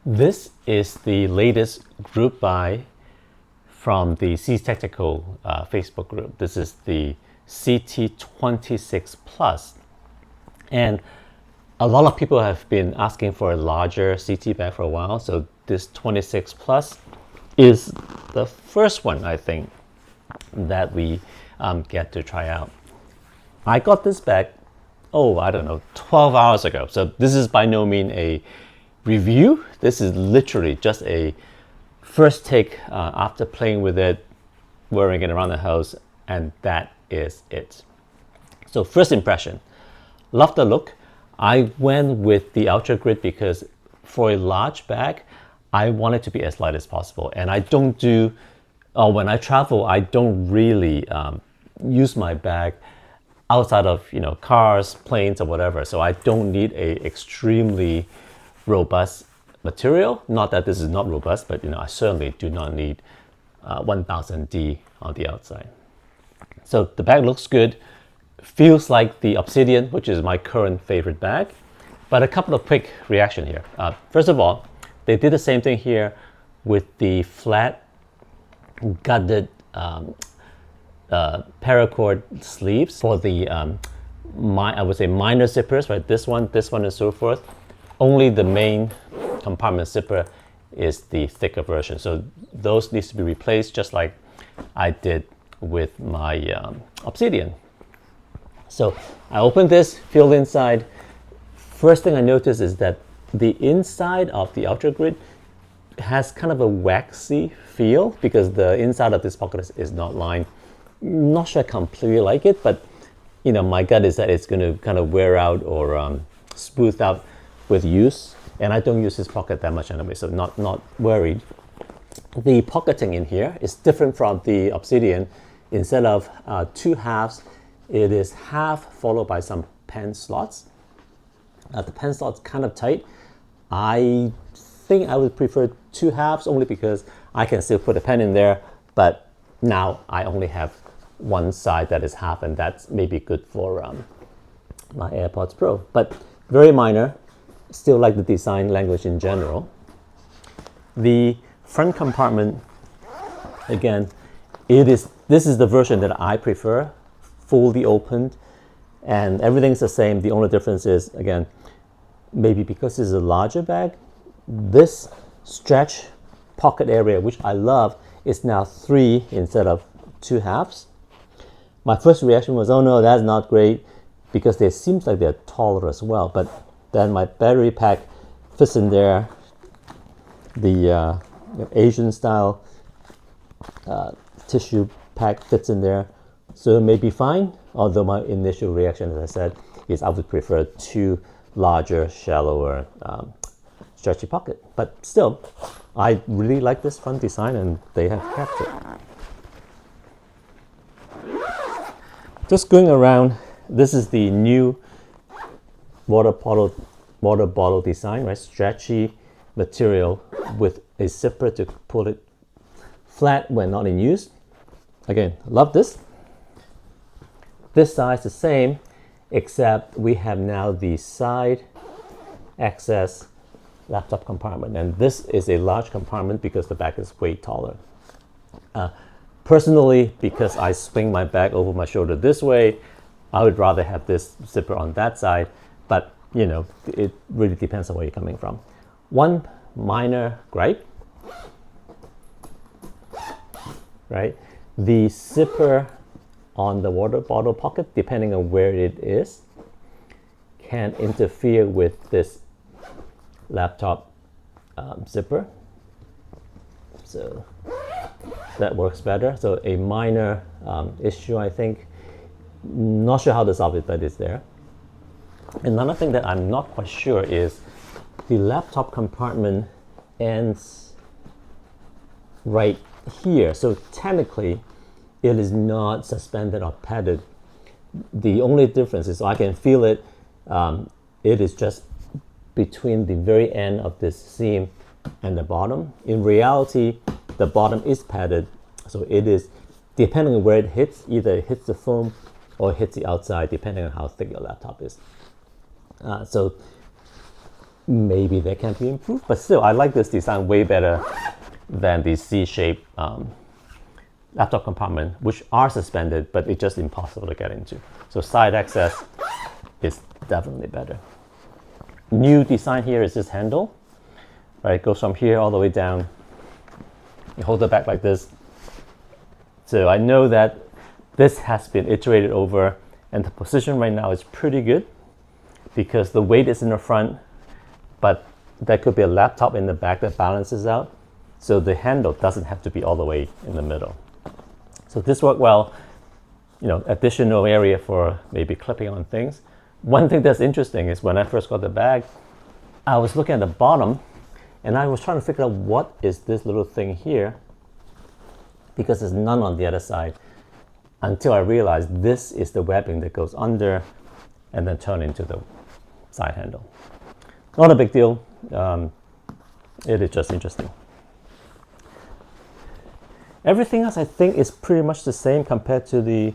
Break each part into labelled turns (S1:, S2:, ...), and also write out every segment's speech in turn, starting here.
S1: This is the latest group buy from the CTactical Facebook group. This is the CT26 Plus. And a lot of people have been asking for a larger CT bag for a while. So this 26 Plus is the first one, I think, that we get to try out. I got this bag, I don't know, 12 hours ago. So this is by no means a review. This is literally just a first take after playing with it, wearing it around the house, and that is it. So first impression, love the look. I went with the Ultra Grid because for a large bag, I want it to be as light as possible. And I don't do, when I travel, I don't really use my bag outside of cars, planes, or whatever. So I don't need a extremely robust material. Not that this is not robust, but I certainly do not need 1000D on the outside. So the bag looks good, feels like the Obsidian, which is my current favorite bag. But a couple of quick reaction here. First of all, they did the same thing here with the flat gutted paracord sleeves for the I would say minor zippers, right? This one, and so forth. Only the main compartment zipper is the thicker version. So those needs to be replaced just like I did with my Obsidian. So I opened this, feel inside. First thing I noticed is that the inside of the Ultra Grid has kind of a waxy feel because the inside of this pocket is not lined. Not sure I completely like it, but my gut is that it's going to kind of wear out or smooth out with use, and I don't use this pocket that much anyway, so not worried. The pocketing in here is different from the Obsidian. Instead of two halves, it is half followed by some pen slots. The pen slots kind of tight. I think I would prefer two halves only because I can still put a pen in there, but now I only have one side that is half, and that's maybe good for my AirPods Pro, but very minor. Still like the design language in general. The front compartment, again, this is the version that I prefer, fully opened, and everything's the same. The only difference is, again, maybe because this is a larger bag, this stretch pocket area, which I love, is now 3 instead of 2 halves. My first reaction was, oh no, that's not great, because it seems like they're taller as well, but then my battery pack fits in there. The Asian style tissue pack fits in there. So it may be fine, although my initial reaction, as I said, is I would prefer 2 larger, shallower stretchy pocket. But still, I really like this front design, and they have kept it. Just going around, this is the new water bottle design, right? Stretchy material with a zipper to pull it flat when not in use. Again, love this. This size the same, except we have now the side access laptop compartment, and this is a large compartment because the bag is way taller. Personally, because I swing my bag over my shoulder this way, I would rather have this zipper on that side, but it really depends on where you're coming from. One minor gripe, right? The zipper on the water bottle pocket, depending on where it is, can interfere with this laptop zipper. So that works better. So a minor issue, I think. Not sure how to solve it, but it's there. Another thing that I'm not quite sure is the laptop compartment ends right here. So technically, it is not suspended or padded. The only difference is I can feel it. It is just between the very end of this seam and the bottom. In reality, the bottom is padded, so it is, depending on where it hits, either it hits the foam or hits the outside, depending on how thick your laptop is. So maybe they can be improved, but still, I like this design way better than the C-shaped laptop compartment, which are suspended, but it's just impossible to get into. So side access is definitely better. New design here is this handle, right? It goes from here all the way down. You hold it back like this. So I know that this has been iterated over, and the position right now is pretty good because the weight is in the front, but there could be a laptop in the back that balances out. So the handle doesn't have to be all the way in the middle. So this worked well, you know, additional area for maybe clipping on things. One thing that's interesting is when I first got the bag, I was looking at the bottom and I was trying to figure out what is this little thing here, because there's none on the other side, until I realized this is the webbing that goes under and then turn into the side handle. Not a big deal. It is just interesting. Everything else I think is pretty much the same compared to the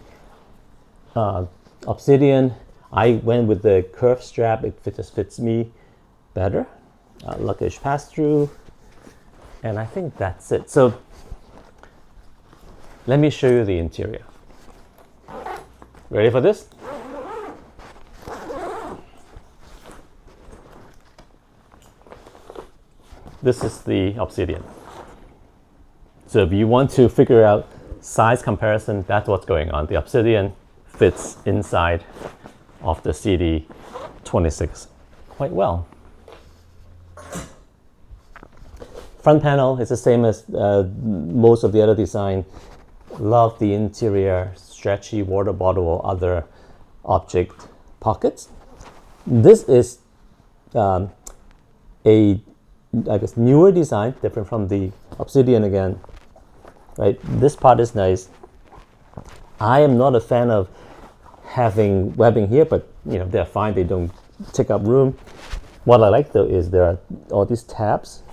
S1: Obsidian. I went with the curved strap. It just fits me better. Luggage pass-through. And I think that's it. So let me show you the interior. Ready for this? This is the Obsidian. So if you want to figure out size comparison, that's what's going on. The Obsidian fits inside of the CT26 quite well. Front panel is the same as most of the other design. Love the interior, stretchy water bottle or other object pockets. This is a, I guess, newer design, different from the Obsidian again. Right, this part is nice. I am not a fan of having webbing here, but you know, they're fine. They don't take up room. What I like though is there are all these tabs,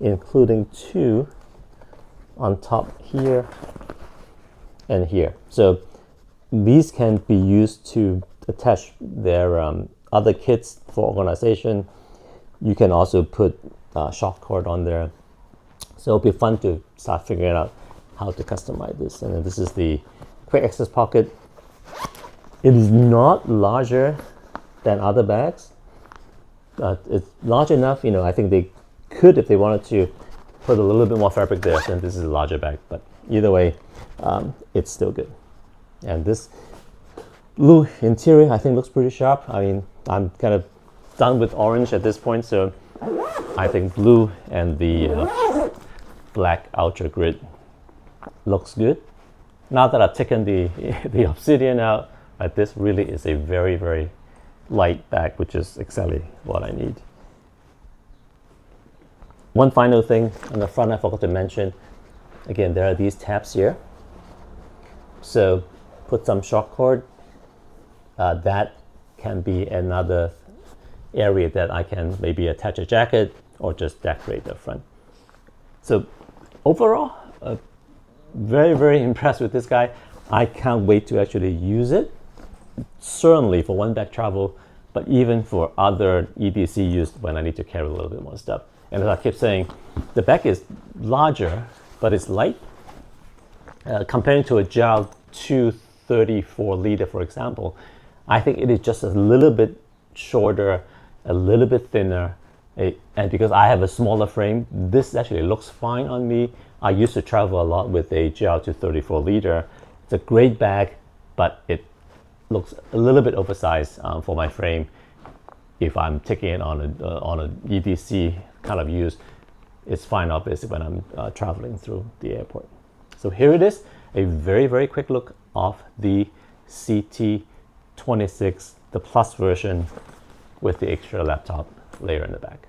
S1: including two on top here and here. So these can be used to attach their other kits for organization. You can also put shock cord on there. So it'll be fun to start figuring out how to customize this. And then this is the quick access pocket. It is not larger than other bags. It's large enough, you know, I think they could, if they wanted to, put a little bit more fabric there, then this is a larger bag. But either way, it's still good. And this blue interior, I think, looks pretty sharp. I mean, I'm kind of done with orange at this point, so I think blue and the black Ultra Grid looks good. Now that I've taken the Obsidian out, this really is a very, very light bag, which is exactly what I need. One final thing on the front I forgot to mention. Again, there are these tabs here. So put some shock cord. That can be another area that I can maybe attach a jacket or just decorate the front. So overall, very, very impressed with this guy. I can't wait to actually use it. Certainly for one bag travel, but even for other EDC use when I need to carry a little bit more stuff. And as I keep saying, the bag is larger, but it's light. Comparing to a JAL 234 liter, for example, I think it is just a little bit shorter, a little bit thinner. And because I have a smaller frame, this actually looks fine on me. I used to travel a lot with a JAL 234 liter. It's a great bag, but it looks a little bit oversized for my frame. If I'm taking it on an EDC kind of use, it's fine obviously when I'm traveling through the airport. So here it is, a very, very quick look of the CT26, the Plus version with the extra laptop layer in the back.